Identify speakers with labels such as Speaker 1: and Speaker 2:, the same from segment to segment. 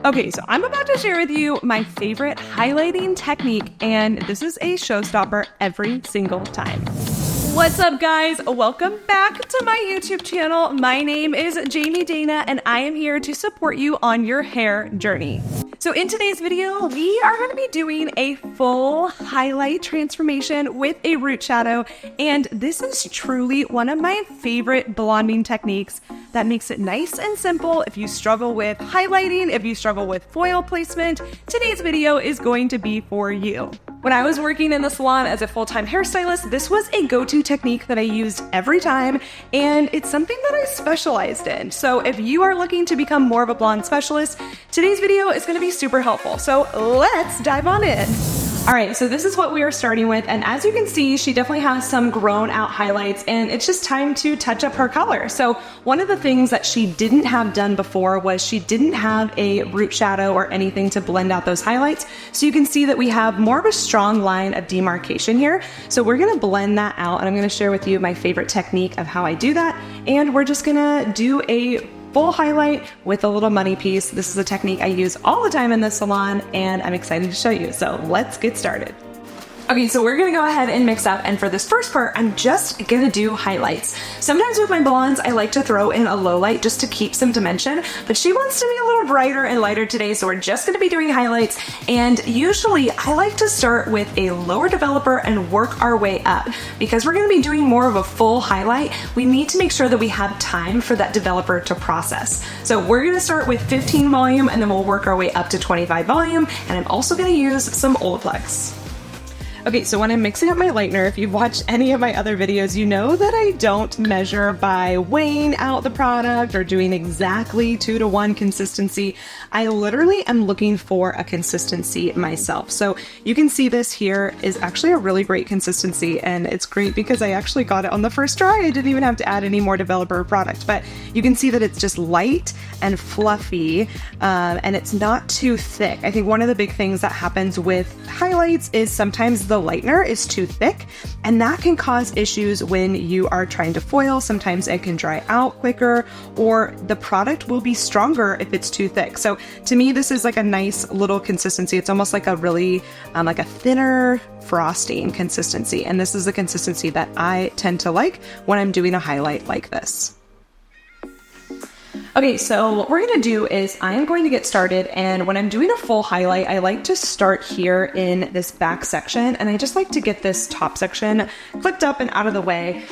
Speaker 1: Okay, so I'm about to share with you my favorite highlighting technique, and this is a showstopper every single time. What's up, guys? Welcome back to my YouTube channel. My name is Jamie Dana, and I am here to support you on your hair journey. So in today's video, we are going to be doing a full highlight transformation with a root shadow, and this is truly one of my favorite blonding techniques that makes it nice and simple. If you struggle with highlighting, if you struggle with foil placement, today's video is going to be for you. When I was working in the salon as a full-time hairstylist, this was a go-to technique that I used every time, and it's something that I specialized in. So if you are looking to become more of a blonde specialist, today's video is going to be super helpful. So let's dive on in. All right, so this is what we are starting with, and as you can see, she definitely has some grown out highlights, and it's just time to touch up her color. So one of the things that she didn't have done before was she didn't have a root shadow or anything to blend out those highlights. So you can see that we have more of a strong line of demarcation here. So we're gonna blend that out, and I'm gonna share with you my favorite technique of how I do that, and we're just gonna do a full highlight with a little money piece. This is a technique I use all the time in the salon, and I'm excited to show you. So let's get started. Okay, so we're gonna go ahead and mix up, and for this first part, I'm just gonna do highlights. Sometimes with my blondes, I like to throw in a low light just to keep some dimension, but she wants to be a little brighter and lighter today, so we're just gonna be doing highlights. And usually I like to start with a lower developer and work our way up. Because we're gonna be doing more of a full highlight, we need to make sure that we have time for that developer to process. So we're gonna start with 15 volume, and then we'll work our way up to 25 volume, and I'm also gonna use some Olaplex. Okay, so when I'm mixing up my lightener, if you've watched any of my other videos, you know that I don't measure by weighing out the product or doing exactly 2-to-1 consistency. I literally am looking for a consistency myself. So you can see this here is actually a really great consistency, and it's great because I actually got it on the first try. I didn't even have to add any more developer product, but you can see that it's just light and fluffy, and it's not too thick. I think one of the big things that happens with highlights is sometimes the lightener is too thick, and that can cause issues when you are trying to foil. Sometimes it can dry out quicker, or the product will be stronger if it's too thick. So to me, this is like a nice little consistency. It's almost like a really like a thinner frosting consistency, and this is the consistency that I tend to like when I'm doing a highlight like this. Okay, so what we're gonna do is I am going to get started, and when I'm doing a full highlight, I like to start here in this back section, and I just like to get this top section clipped up and out of the way.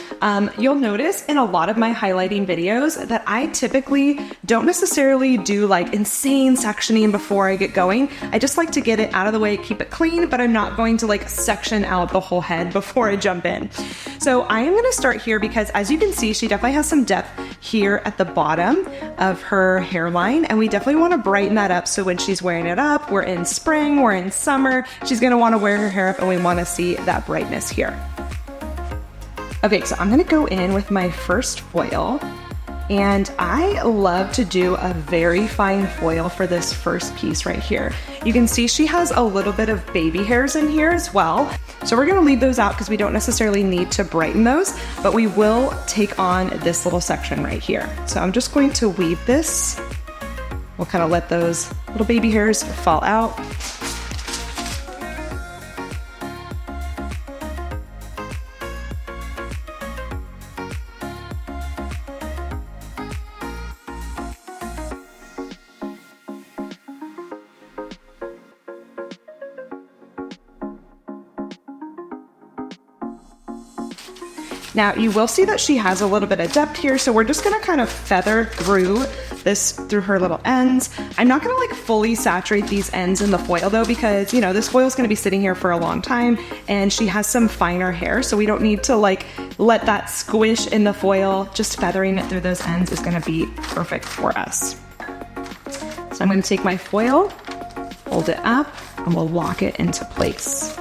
Speaker 1: You'll notice in a lot of my highlighting videos that I typically don't necessarily do like insane sectioning before I get going. I just like to get it out of the way, keep it clean, but I'm not going to like section out the whole head before I jump in. So I am gonna start here because as you can see, she definitely has some depth here at the bottom of her hairline, and we definitely want to brighten that up so when she's wearing it up, we're in spring, we're in summer, she's going to want to wear her hair up, and we want to see that brightness here. Okay, so I'm going to go in with my first foil, and I love to do a very fine foil for this first piece right here. You can see she has a little bit of baby hairs in here as well. So we're gonna leave those out because we don't necessarily need to brighten those, but we will take on this little section right here. So I'm just going to weave this. We'll kind of let those little baby hairs fall out. Now you will see that she has a little bit of depth here, so we're just gonna kind of feather through this through her little ends. I'm not gonna like fully saturate these ends in the foil though, because you know, this foil is gonna be sitting here for a long time, and she has some finer hair, so we don't need to like let that squish in the foil. Just feathering it through those ends is gonna be perfect for us. So I'm gonna take my foil, hold it up, and we'll lock it into place.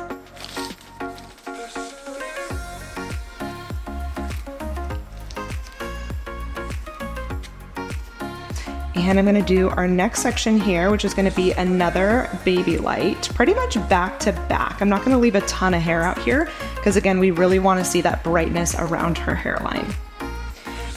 Speaker 1: And I'm gonna do our next section here, which is gonna be another baby light, pretty much back to back. I'm not gonna leave a ton of hair out here, because again, we really wanna see that brightness around her hairline.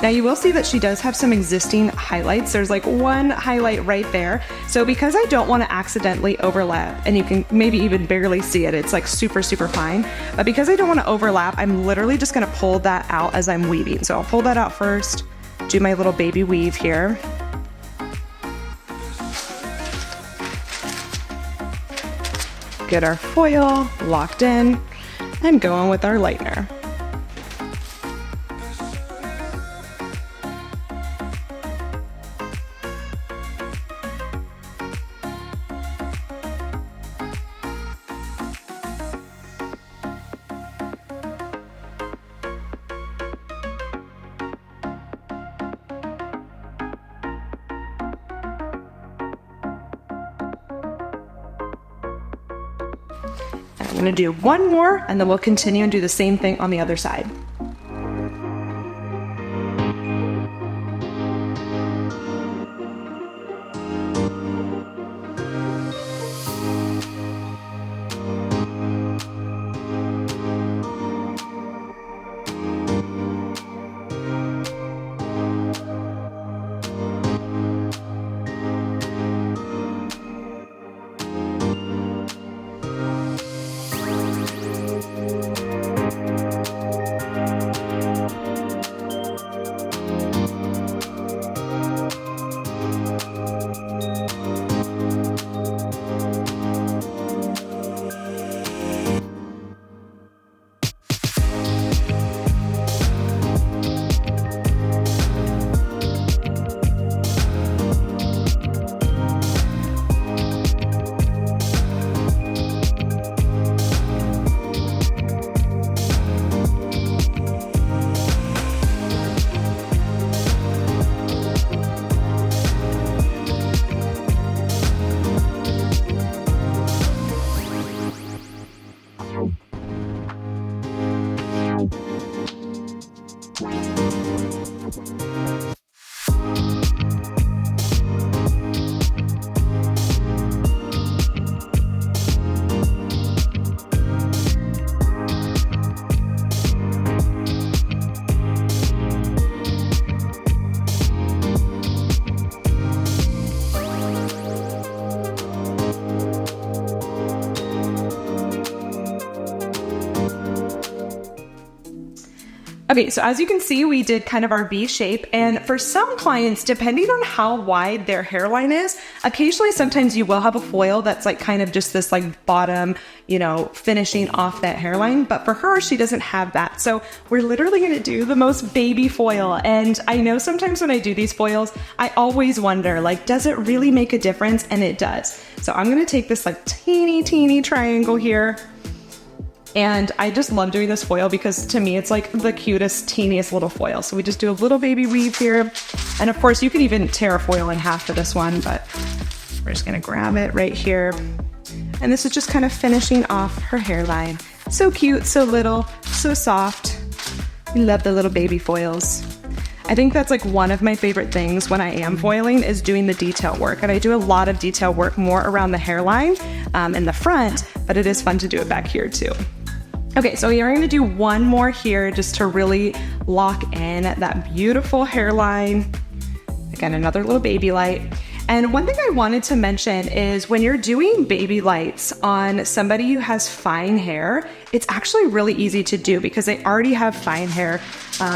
Speaker 1: Now you will see that she does have some existing highlights. There's like one highlight right there. So because I don't want to accidentally overlap, and you can maybe even barely see it, it's like super, super fine. But because I don't want to overlap, I'm literally just going to pull that out as I'm weaving. So I'll pull that out first, do my little baby weave here. Get our foil locked in and going with our lightener. I'm going to do one more and then we'll continue and do the same thing on the other side. Okay, so as you can see, we did kind of our V shape, and for some clients, depending on how wide their hairline is, occasionally sometimes you will have a foil that's like kind of just this like bottom, you know, finishing off that hairline, but for her, she doesn't have that. So we're literally gonna do the most baby foil, and I know sometimes when I do these foils, I always wonder, like, does it really make a difference? And it does. So I'm gonna take this like teeny triangle here, and I just love doing this foil because to me, it's like the cutest, teeniest little foil. So we just do a little baby weave here. And of course you could even tear a foil in half for this one, but we're just gonna grab it right here. And this is just kind of finishing off her hairline. So cute, so little, so soft. We love the little baby foils. I think that's like one of my favorite things when I am foiling is doing the detail work. And I do a lot of detail work more around the hairline in the front, but it is fun to do it back here too. Okay, so we are gonna do one more here just to really lock in that beautiful hairline. Again, another little baby light. And one thing I wanted to mention is when you're doing baby lights on somebody who has fine hair, it's actually really easy to do because they already have fine hair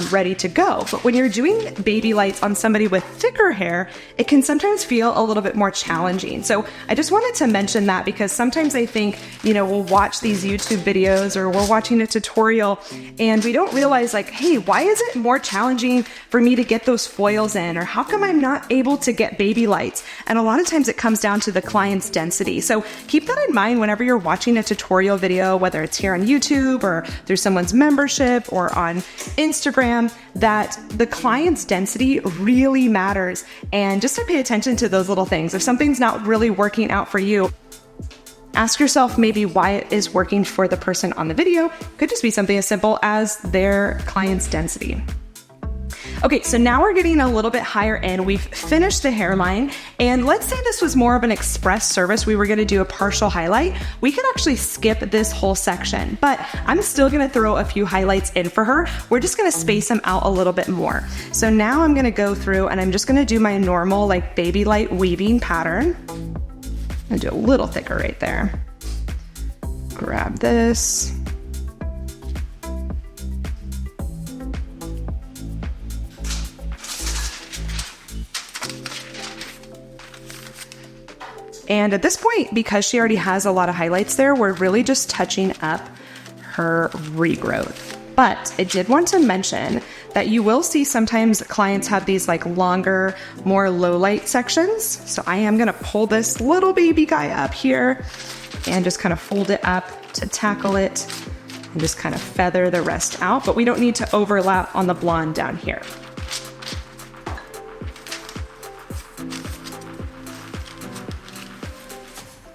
Speaker 1: ready to go. But when you're doing baby lights on somebody with thicker hair, it can sometimes feel a little bit more challenging. So I just wanted to mention that because sometimes I think, you know, we'll watch these YouTube videos or we're watching a tutorial and we don't realize like, hey, why is it more challenging for me to get those foils in? Or how come I'm not able to get baby lights? And a lot of times it comes down to the client's density. So keep that in mind whenever you're watching a tutorial video, whether it's here on YouTube or through someone's membership or on Instagram, that the client's density really matters. And just to pay attention to those little things. If something's not really working out for you, ask yourself maybe why it is working for the person on the video. Could just be something as simple as their client's density. Okay, so now we're getting a little bit higher in. We've finished the hairline, and let's say this was more of an express service. We were gonna do a partial highlight. We could actually skip this whole section, but I'm still gonna throw a few highlights in for her. We're just gonna space them out a little bit more. So now I'm gonna go through and I'm just gonna do my normal like baby light weaving pattern. I'm gonna do a little thicker right there. Grab this. And at this point, because she already has a lot of highlights there, we're really just touching up her regrowth. But I did want to mention that you will see sometimes clients have these like longer, more low light sections. So I am gonna pull this little baby guy up here and just kind of fold it up to tackle it and just kind of feather the rest out. But we don't need to overlap on the blonde down here.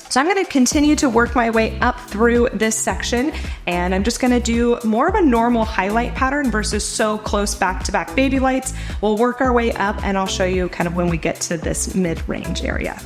Speaker 1: So I'm gonna continue to work my way up through this section, and I'm just gonna do more of a normal highlight pattern versus so close back-to-back baby lights. We'll work our way up, and I'll show you kind of when we get to this mid-range area.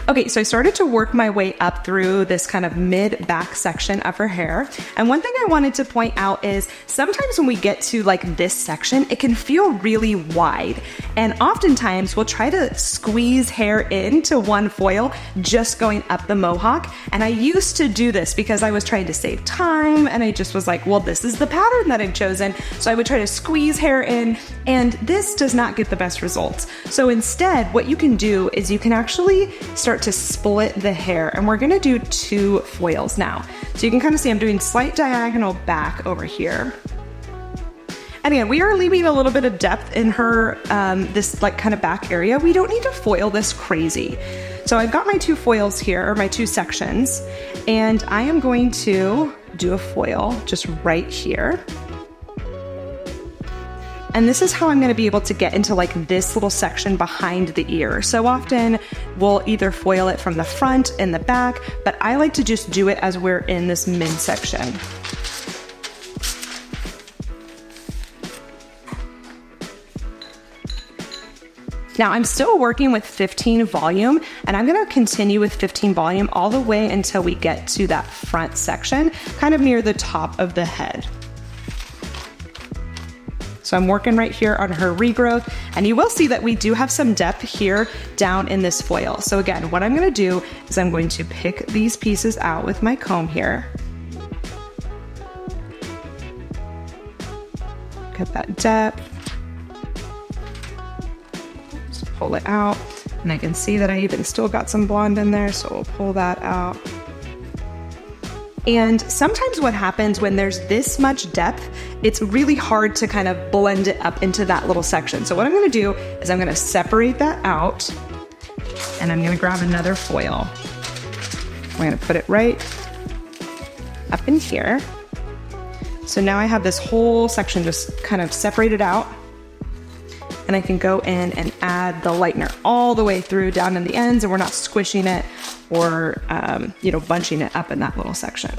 Speaker 1: Okay, so I started to work my way up through this kind of mid-back section of her hair. And one thing I wanted to point out is sometimes when we get to like this section, it can feel really wide. And oftentimes we'll try to squeeze hair into one foil just going up the mohawk. And I used to do this because I was trying to save time, and I just was like, well, this is the pattern that I've chosen. So I would try to squeeze hair in, and this does not get the best results. So instead, what you can do is you can actually start to split the hair, and we're gonna do 2 foils now. So you can kind of see I'm doing slight diagonal back over here. And again, we are leaving a little bit of depth in her, this like kind of back area. We don't need to foil this crazy. So I've got my 2 foils here, or my 2 sections, and I am going to do a foil just right here. And this is how I'm gonna be able to get into like this little section behind the ear. So often we'll either foil it from the front and the back, but I like to just do it as we're in this midsection. Now I'm still working with 15 volume, and I'm gonna continue with 15 volume all the way until we get to that front section, kind of near the top of the head. So I'm working right here on her regrowth, and you will see that we do have some depth here down in this foil. So again, what I'm gonna do is I'm going to pick these pieces out with my comb here. Get that depth. Just pull it out, and I can see that I even still got some blonde in there, so we'll pull that out. And sometimes what happens when there's this much depth, it's really hard to kind of blend it up into that little section. So what I'm gonna do is I'm gonna separate that out, and I'm gonna grab another foil. I'm gonna put it right up in here. So now I have this whole section just kind of separated out, and I can go in and add the lightener all the way through down in the ends, and we're not squishing it or bunching it up in that little section.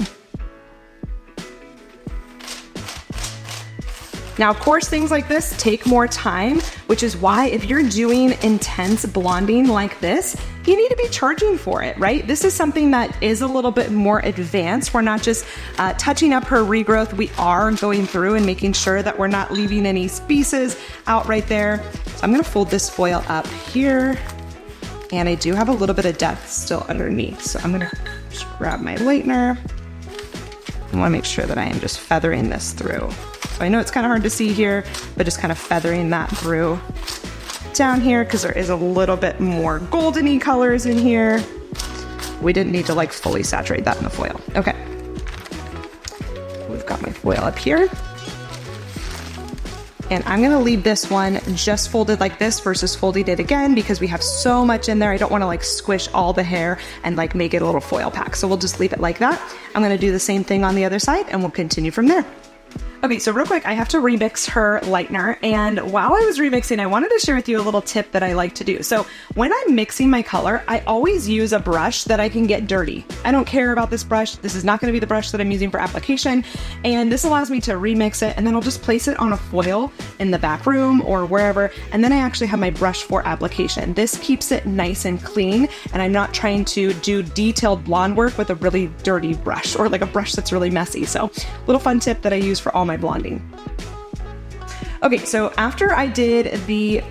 Speaker 1: Now, of course, things like this take more time, which is why if you're doing intense blonding like this, you need to be charging for it, right? This is something that is a little bit more advanced. We're not just touching up her regrowth. We are going through and making sure that we're not leaving any pieces out right there. So I'm gonna fold this foil up here, and I do have a little bit of depth still underneath. So I'm gonna just grab my lightener. I wanna make sure that I am just feathering this through. So I know it's kind of hard to see here, but just kind of feathering that through down here, because there is a little bit more goldeny colors in here. We didn't need to like fully saturate that in the foil. Okay. foil up here. And I'm gonna leave this one just folded like this versus folding it again because we have so much in there. I don't wanna like squish all the hair and like make it a little foil pack. So we'll just leave it like that. I'm gonna do the same thing on the other side and we'll continue from there. Okay, so real quick, I have to remix her lightener, and while I was remixing, I wanted to share with you a little tip that I like to do. So when I'm mixing my color, I always use a brush that I can get dirty. I don't care about this brush. This is not gonna be the brush that I'm using for application, and this allows me to remix it, and then I'll just place it on a foil in the back room or wherever, and then I actually have my brush for application. This keeps it nice and clean, and I'm not trying to do detailed blonde work with a really dirty brush or like a brush that's really messy. So little fun tip that I use for all my blonding. Okay, so after I did the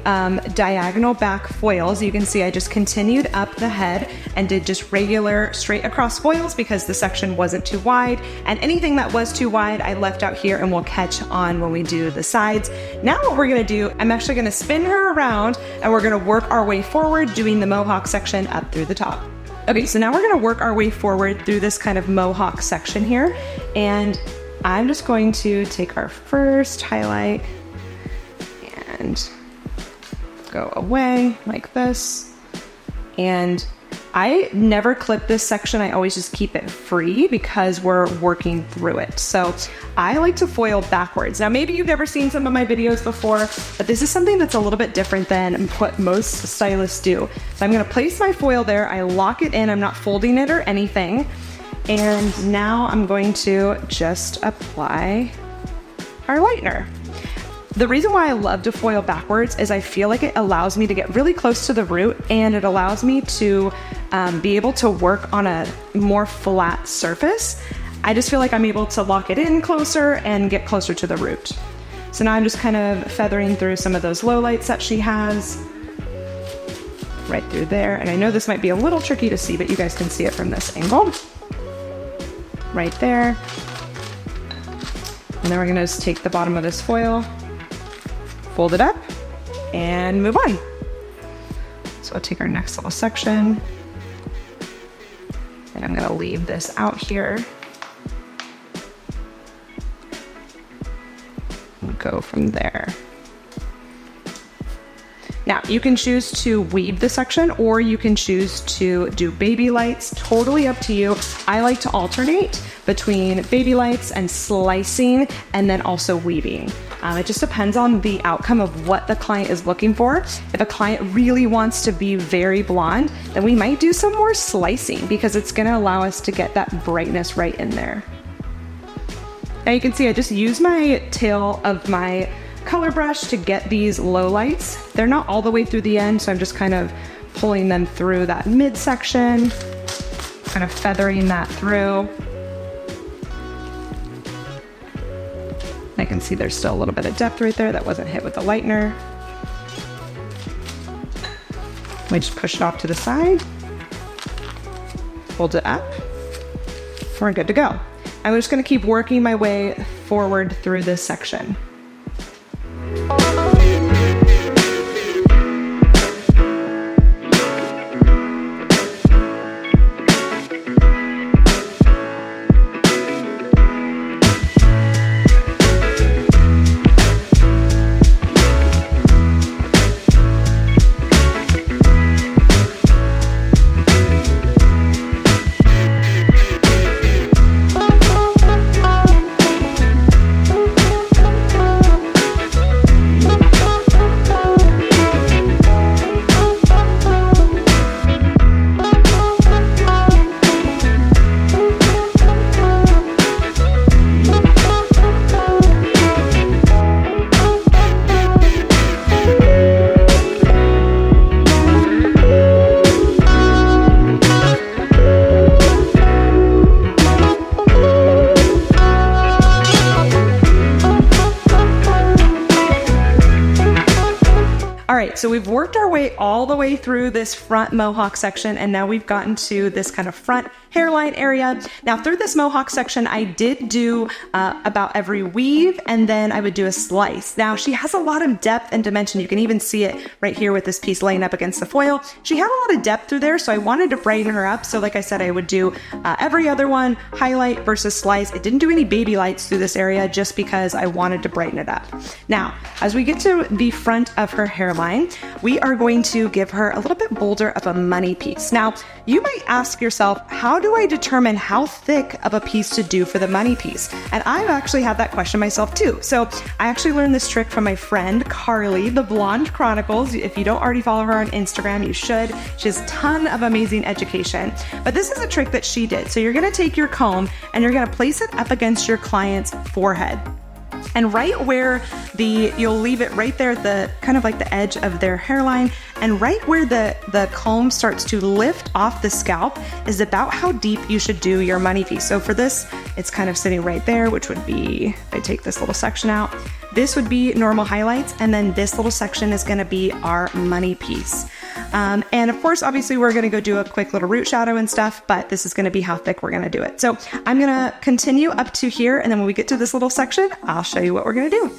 Speaker 1: diagonal back foils, you can see I just continued up the head and did just regular straight across foils because the section wasn't too wide, and anything that was too wide I left out here and we'll catch on when we do the sides. Now what we're gonna do, I'm actually gonna spin her around and we're gonna work our way forward doing the mohawk section up through the top. Okay, so now we're gonna work our way forward through this kind of mohawk section here, and I'm just going to take our first highlight and go away like this. And I never clip this section. I always just keep it free because we're working through it. So I like to foil backwards. Now, maybe you've never seen some of my videos before, but this is something that's a little bit different than what most stylists do. So I'm gonna place my foil there. I lock it in. I'm not folding it or anything. And now I'm going to just apply our lightener. The reason why I love to foil backwards is I feel like it allows me to get really close to the root, and it allows me to be able to work on a more flat surface. I just feel like I'm able to lock it in closer and get closer to the root. So now I'm just kind of feathering through some of those lowlights that she has. Right through there. And I know this might be a little tricky to see, but you guys can see it from this angle. Right there. And then we're gonna just take the bottom of this foil, fold it up, and move on. So I'll take our next little section, and I'm gonna leave this out here. And go from there. Now, you can choose to weave the section or you can choose to do baby lights, totally up to you. I like to alternate between baby lights and slicing and then also weaving. It just depends on the outcome of what the client is looking for. If a client really wants to be very blonde, then we might do some more slicing because it's gonna allow us to get that brightness right in there. Now you can see I just use my tail of my color brush to get these low lights. They're not all the way through the end, so I'm just kind of pulling them through that midsection, kind of feathering that through. I can see there's still a little bit of depth right there that wasn't hit with the lightener. We just push it off to the side, hold it up, we're good to go. I'm just gonna keep working my way forward through this section. So we've worked our way all the way through this front mohawk section, and now we've gotten to this kind of front hairline area. Now through this Mohawk section, I did do about every weave, and then I would do a slice. Now she has a lot of depth and dimension. You can even see it right here with this piece laying up against the foil. She had a lot of depth through there, so I wanted to brighten her up. So like I said, I would do every other one, highlight versus slice. I didn't do any baby lights through this area just because I wanted to brighten it up. Now, as we get to the front of her hairline, we are going to give her a little bit bolder of a money piece. Now, you might ask yourself, how do I determine how thick of a piece to do for the money piece? And I've actually had that question myself too. So I actually learned this trick from my friend Carly, the Blonde Chronicles. If you don't already follow her on Instagram, you should. She has a ton of amazing education. But this is a trick that she did. So you're gonna take your comb and you're gonna place it up against your client's forehead. And right where you'll leave it right there at the kind of like the edge of their hairline, and right where the comb starts to lift off the scalp is about how deep you should do your money piece. So for this, it's kind of sitting right there, which would be, if I take this little section out, this would be normal highlights, and then this little section is gonna be our money piece. And of course, obviously we're gonna go do a quick little root shadow and stuff, but this is gonna be how thick we're gonna do it. So I'm gonna continue up to here, and then when we get to this little section, I'll show you what we're gonna do.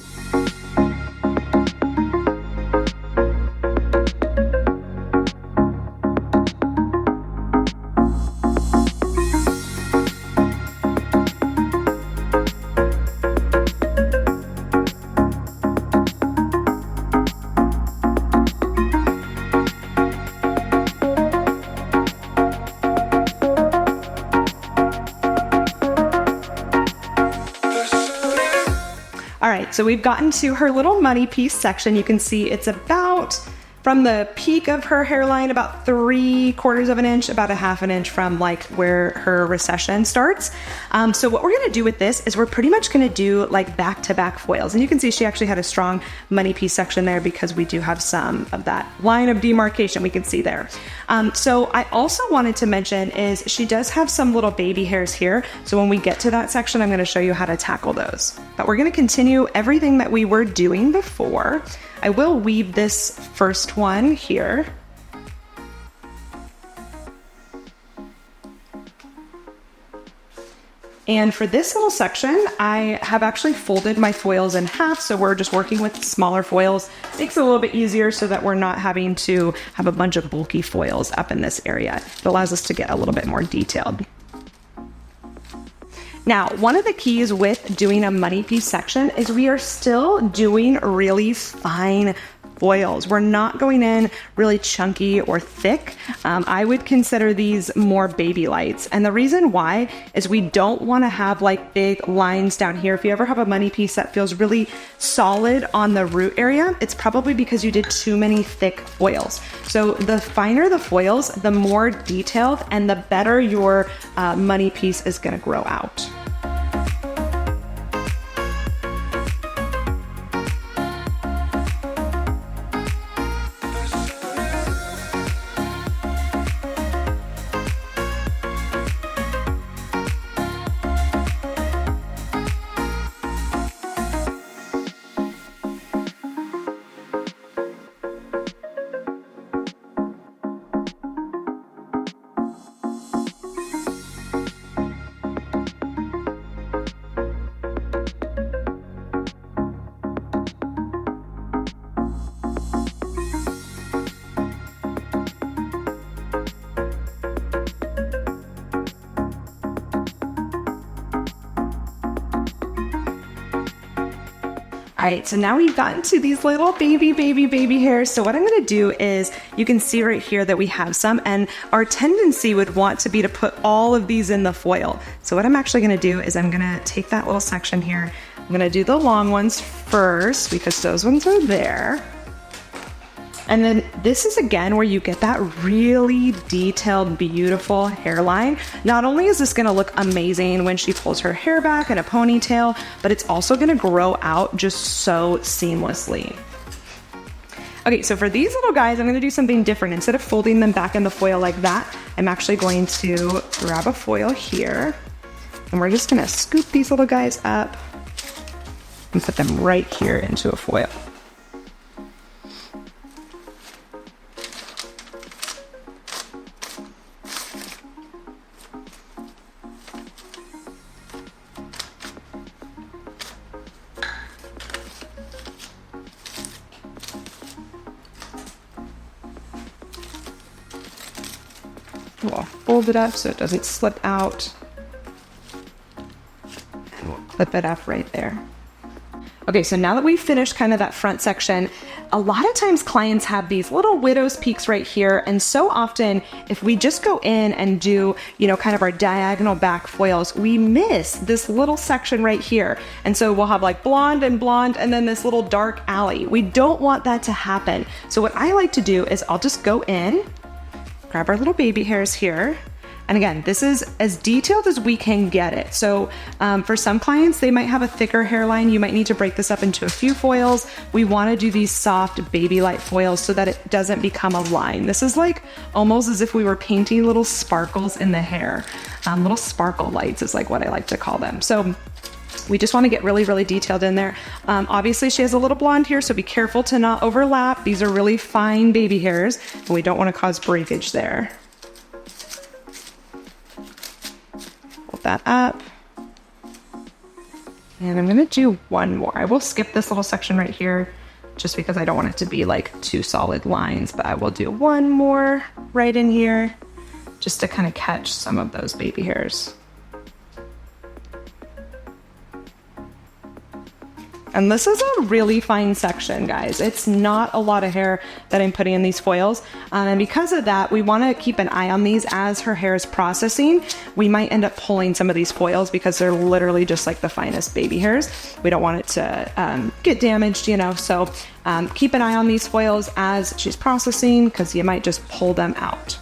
Speaker 1: All right, so we've gotten to her little money piece section. You can see it's about, from the peak of her hairline, about 3/4 of an inch, about 1/2 inch from like where her recession starts. So what we're gonna do with this is we're pretty much gonna do like back-to-back foils. And you can see she actually had a strong money piece section there because we do have some of that line of demarcation we can see there. So I also wanted to mention is she does have some little baby hairs here. So when we get to that section, I'm gonna show you how to tackle those. But we're gonna continue everything that we were doing before. I will weave this first one here. And for this little section, I have actually folded my foils in half, so we're just working with smaller foils. Makes it a little bit easier so that we're not having to have a bunch of bulky foils up in this area. It allows us to get a little bit more detailed. Now, one of the keys with doing a money piece section is we are still doing really fine foils. We're not going in really chunky or thick. I would consider these more baby lights. And the reason why is we don't want to have like big lines down here. If you ever have a money piece that feels really solid on the root area, it's probably because you did too many thick foils. So the finer the foils, the more detailed and the better your money piece is going to grow out. All right, so now we've gotten to these little baby hairs. So what I'm gonna do is, you can see right here that we have some, and our tendency would want to be to put all of these in the foil. So what I'm actually gonna do is I'm gonna take that little section here. I'm gonna do the long ones first because those ones are there. And then this is again where you get that really detailed, beautiful hairline. Not only is this gonna look amazing when she pulls her hair back in a ponytail, but it's also gonna grow out just so seamlessly. Okay, so for these little guys, I'm gonna do something different. Instead of folding them back in the foil like that, I'm actually going to grab a foil here, and we're just gonna scoop these little guys up and put them right here into a foil. We'll fold it up so it doesn't slip out. And we'll clip it up right there. Okay, so now that we've finished kind of that front section, a lot of times clients have these little widow's peaks right here. And so often, if we just go in and do, kind of our diagonal back foils, we miss this little section right here. And so we'll have like blonde, and then this little dark alley. We don't want that to happen. So what I like to do is I'll just go in, grab our little baby hairs here. And again, this is as detailed as we can get it. So for some clients, they might have a thicker hairline. You might need to break this up into a few foils. We want to do these soft Babylight foils so that it doesn't become a line. This is like almost as if we were painting little sparkles in the hair. Little sparkle lights is like what I like to call them. So we just want to get really, really detailed in there. Obviously, she has a little blonde here, so be careful to not overlap. These are really fine baby hairs, and we don't want to cause breakage there. That up. And I'm going to do one more. I will skip this little section right here just because I don't want it to be like two solid lines, but I will do one more right in here just to kind of catch some of those baby hairs. And this is a really fine section, guys. It's not a lot of hair that I'm putting in these foils. And because of that, we want to keep an eye on these as her hair is processing. We might end up pulling some of these foils because they're literally just like the finest baby hairs. We don't want it to get damaged, So keep an eye on these foils as she's processing because you might just pull them out.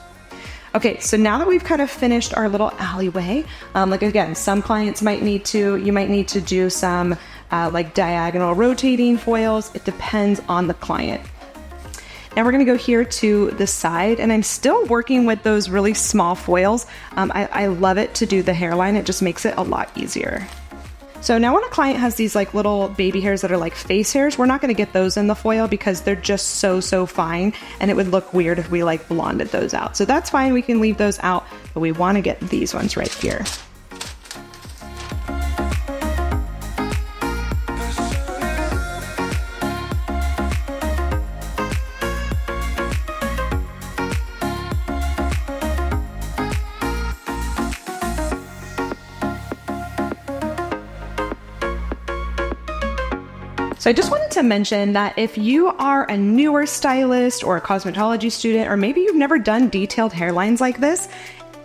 Speaker 1: Okay, so now that we've kind of finished our little alleyway, like again, some clients you might need to do some like diagonal rotating foils. It depends on the client. Now we're gonna go here to the side, and I'm still working with those really small foils. I love it to do the hairline. It just makes it a lot easier. So now when a client has these like little baby hairs that are like face hairs, we're not gonna get those in the foil because they're just so fine, and it would look weird if we like blonded those out. So that's fine, we can leave those out, but we wanna get these ones right here. So I just wanted to mention that if you are a newer stylist or a cosmetology student, or maybe you've never done detailed hairlines like this,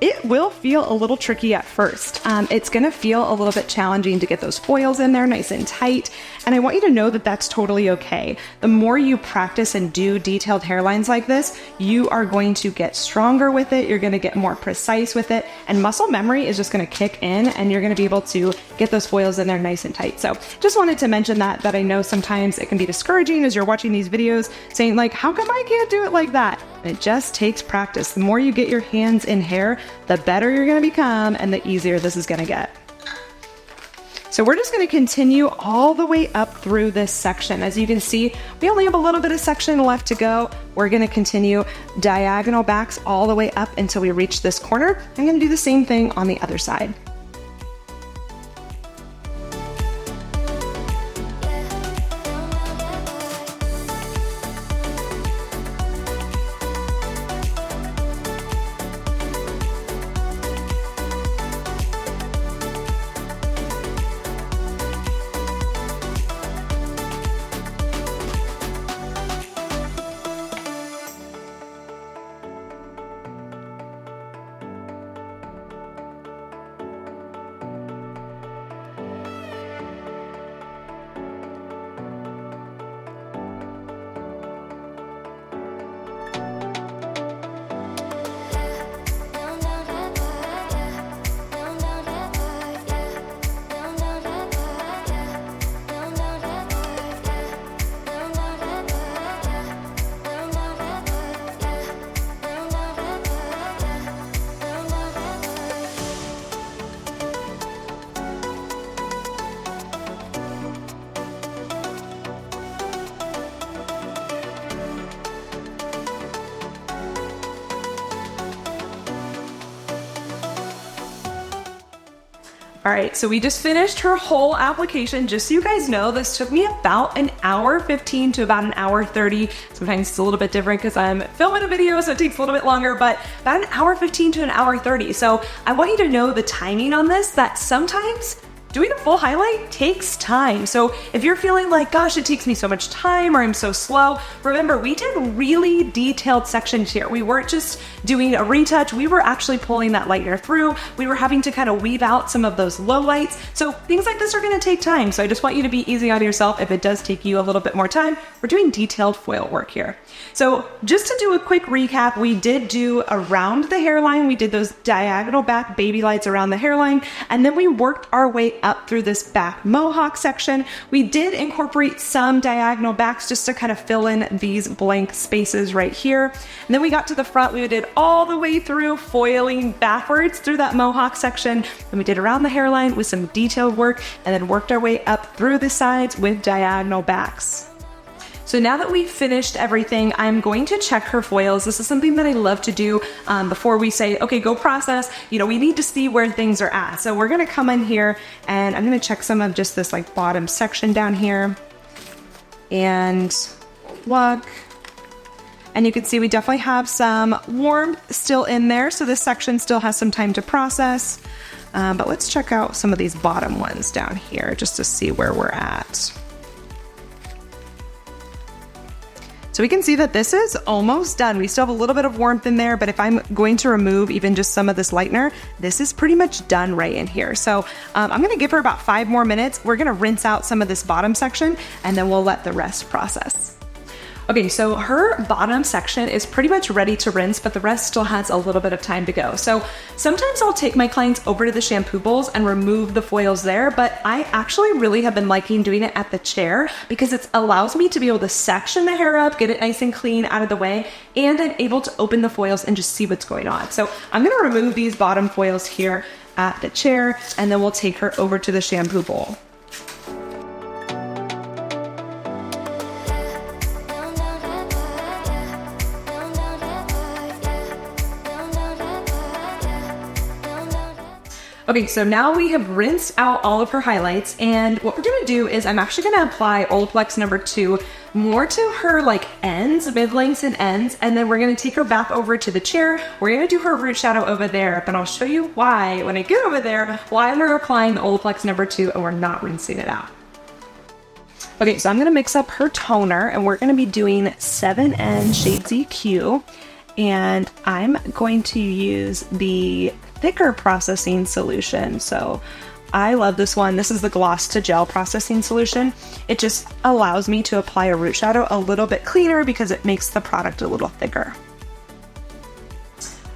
Speaker 1: it will feel a little tricky at first. It's gonna feel a little bit challenging to get those foils in there nice and tight. And I want you to know that that's totally okay. The more you practice and do detailed hairlines like this, you are going to get stronger with it. You're gonna get more precise with it, and muscle memory is just gonna kick in, and you're gonna be able to get those foils in there nice and tight. So just wanted to mention that I know sometimes it can be discouraging as you're watching these videos saying like, how come I can't do it like that? It just takes practice. The more you get your hands in hair, the better you're gonna become and the easier this is gonna get. So we're just gonna continue all the way up through this section. As you can see, we only have a little bit of section left to go. We're gonna continue diagonal backs all the way up until we reach this corner. I'm gonna do the same thing on the other side. All right, so we just finished her whole application. Just so you guys know, this took me about an hour 15 to about an hour 30. Sometimes it's a little bit different because I'm filming a video, so it takes a little bit longer, but about an hour 15 to an hour 30. So I want you to know the timing on this, that sometimes doing a full highlight takes time. So if you're feeling like, gosh, it takes me so much time or I'm so slow, remember we did really detailed sections here. We weren't just doing a retouch, we were actually pulling that lightener through. We were having to kind of weave out some of those low lights. So things like this are gonna take time. So I just want you to be easy on yourself if it does take you a little bit more time. We're doing detailed foil work here. So just to do a quick recap, we did do around the hairline, we did those diagonal back baby lights around the hairline, and then we worked our way up through this back mohawk section. We did incorporate some diagonal backs just to kind of fill in these blank spaces right here. And then we got to the front, we did all the way through foiling backwards through that mohawk section. Then we did around the hairline with some detailed work and then worked our way up through the sides with diagonal backs. So now that we've finished everything, I'm going to check her foils. This is something that I love to do before we say, okay, go process. You know, we need to see where things are at. So we're gonna come in here and I'm gonna check some of just this like bottom section down here and look. And you can see we definitely have some warmth still in there. So this section still has some time to process. But let's check out some of these bottom ones down here just to see where we're at. So we can see that this is almost done. We still have a little bit of warmth in there, but if I'm going to remove even just some of this lightener, this is pretty much done right in here. So I'm gonna give her about 5 more minutes. We're gonna rinse out some of this bottom section and then we'll let the rest process. Okay, so her bottom section is pretty much ready to rinse, but the rest still has a little bit of time to go. So sometimes I'll take my clients over to the shampoo bowls and remove the foils there, but I actually really have been liking doing it at the chair because it allows me to be able to section the hair up, get it nice and clean out of the way, and I'm able to open the foils and just see what's going on. So I'm gonna remove these bottom foils here at the chair, and then we'll take her over to the shampoo bowl. Okay, so now we have rinsed out all of her highlights, and what we're gonna do is I'm actually gonna apply Olaplex number 2 more to her like ends, mid-lengths and ends, and then we're gonna take her back over to the chair. We're gonna do her root shadow over there, but I'll show you why when I get over there, why we're applying the Olaplex number 2 and we're not rinsing it out. Okay, so I'm gonna mix up her toner and we're gonna be doing 7N Shades EQ, and I'm going to use the thicker processing solution. So I love this one. This is the gloss to gel processing solution. It just allows me to apply a root shadow a little bit cleaner because it makes the product a little thicker.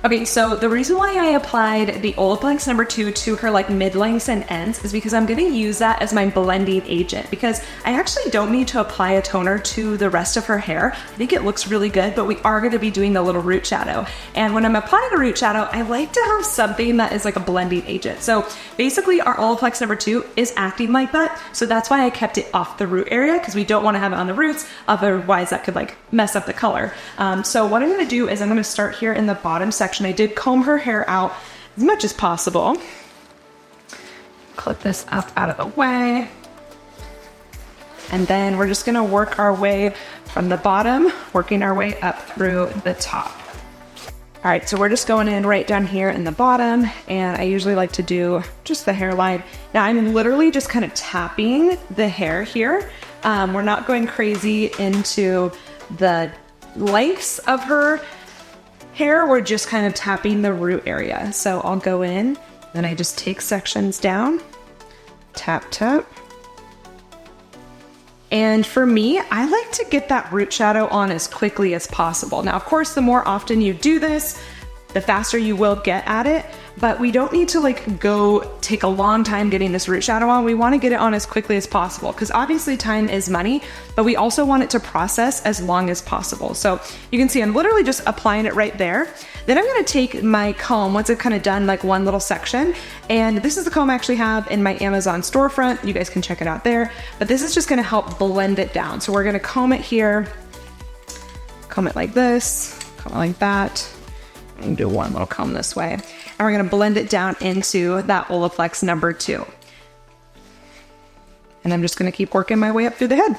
Speaker 1: Okay, so the reason why I applied the Olaplex number 2 to her like mid-lengths and ends is because I'm gonna use that as my blending agent, because I actually don't need to apply a toner to the rest of her hair. I think it looks really good, but we are gonna be doing the little root shadow. And when I'm applying a root shadow, I like to have something that is like a blending agent. So basically our Olaplex number 2 is acting like that. So that's why I kept it off the root area, because we don't wanna have it on the roots, otherwise that could like mess up the color. So what I'm gonna do is I'm gonna start here in the bottom section. I did comb her hair out as much as possible. Clip this up out of the way. And then we're just gonna work our way from the bottom, working our way up through the top. All right, so we're just going in right down here in the bottom, and I usually like to do just the hairline. Now I'm literally just kind of tapping the hair here. We're not going crazy into the lengths of her hair, we're just kind of tapping the root area. So I'll go in, then I just take sections down, tap, tap. And for me, I like to get that root shadow on as quickly as possible. Now, of course, the more often you do this, the faster you will get at it, but we don't need to like go take a long time getting this root shadow on. We want to get it on as quickly as possible because obviously time is money, but we also want it to process as long as possible. So you can see I'm literally just applying it right there. Then I'm going to take my comb once I've kind of done like one little section, and this is the comb I actually have in my Amazon storefront. You guys can check it out there, but this is just going to help blend it down. So we're going to comb it here, comb it like this, comb it like that. And do one little comb this way. and we're gonna blend it down into that Olaplex number 2. And I'm just gonna keep working my way up through the head.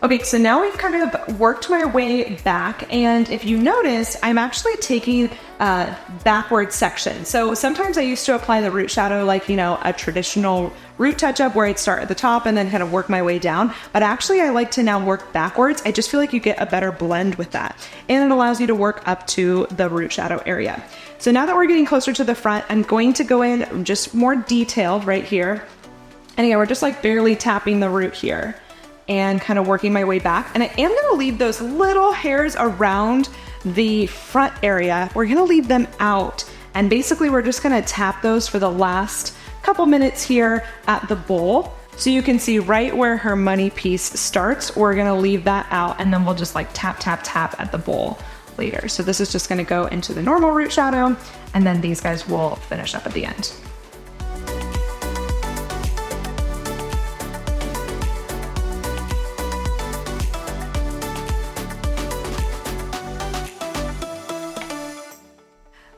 Speaker 1: Okay, so now we've kind of worked my way back, and if you notice, I'm actually taking a backward section. So sometimes I used to apply the root shadow like, a traditional root touch-up where I'd start at the top and then kind of work my way down. But actually, I like to now work backwards. I just feel like you get a better blend with that, and it allows you to work up to the root shadow area. So now that we're getting closer to the front, I'm going to go in just more detailed right here. And again, we're just like barely tapping the root here and kind of working my way back. And I am gonna leave those little hairs around the front area. We're gonna leave them out. And basically we're just gonna tap those for the last couple minutes here at the bowl. So you can see right where her money piece starts, we're gonna leave that out, and then we'll just like tap, tap, tap at the bowl later. So this is just gonna go into the normal root shadow, and then these guys will finish up at the end.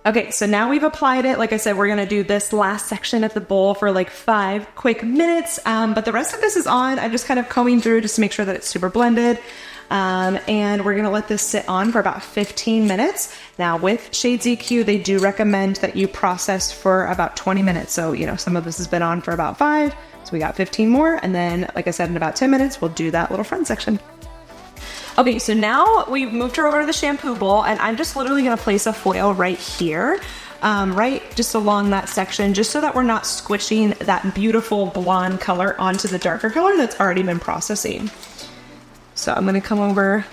Speaker 1: Okay, so now we've applied it. Like I said, we're gonna do this last section of the bowl for like 5 quick minutes, but the rest of this is on. I'm just kind of combing through just to make sure that it's super blended. And we're gonna let this sit on for about 15 minutes. Now with Shades EQ, they do recommend that you process for about 20 minutes. So, some of this has been on for about 5, so we got 15 more. And then, like I said, in about 10 minutes, we'll do that little front section. Okay, so now we've moved her over to the shampoo bowl, and I'm just literally gonna place a foil right here, right just along that section, just so that we're not squishing that beautiful blonde color onto the darker color that's already been processing. So I'm gonna come over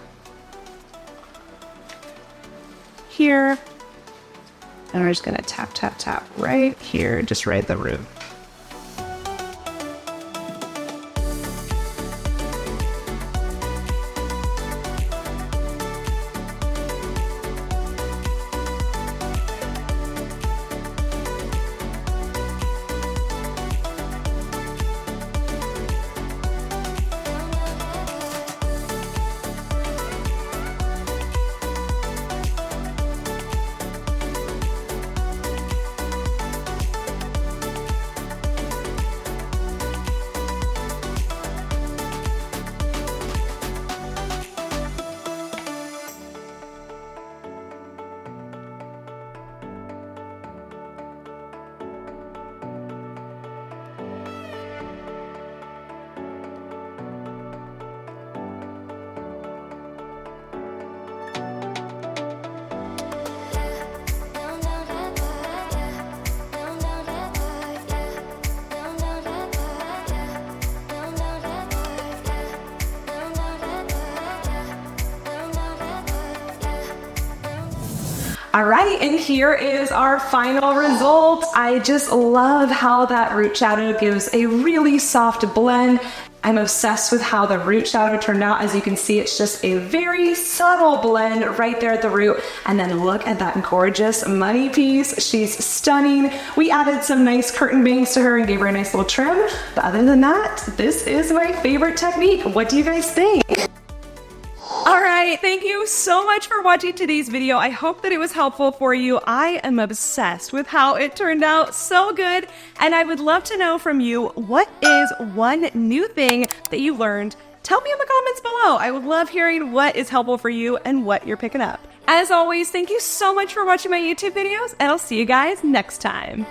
Speaker 1: here, and we're just gonna tap, tap, tap right here, just right at the root. All right, and here is our final result. I just love how that root shadow gives a really soft blend. I'm obsessed with how the root shadow turned out. As you can see, it's just a very subtle blend right there at the root. And then look at that gorgeous money piece. She's stunning. We added some nice curtain bangs to her and gave her a nice little trim. But other than that, this is my favorite technique. What do you guys think? All right, thank you so much for watching today's video. I hope that it was helpful for you. I am obsessed with how it turned out so good, and I would love to know from you, what is one new thing that you learned? Tell me in the comments below. I would love hearing what is helpful for you and what you're picking up. As always, thank you so much for watching my YouTube videos, and I'll see you guys next time.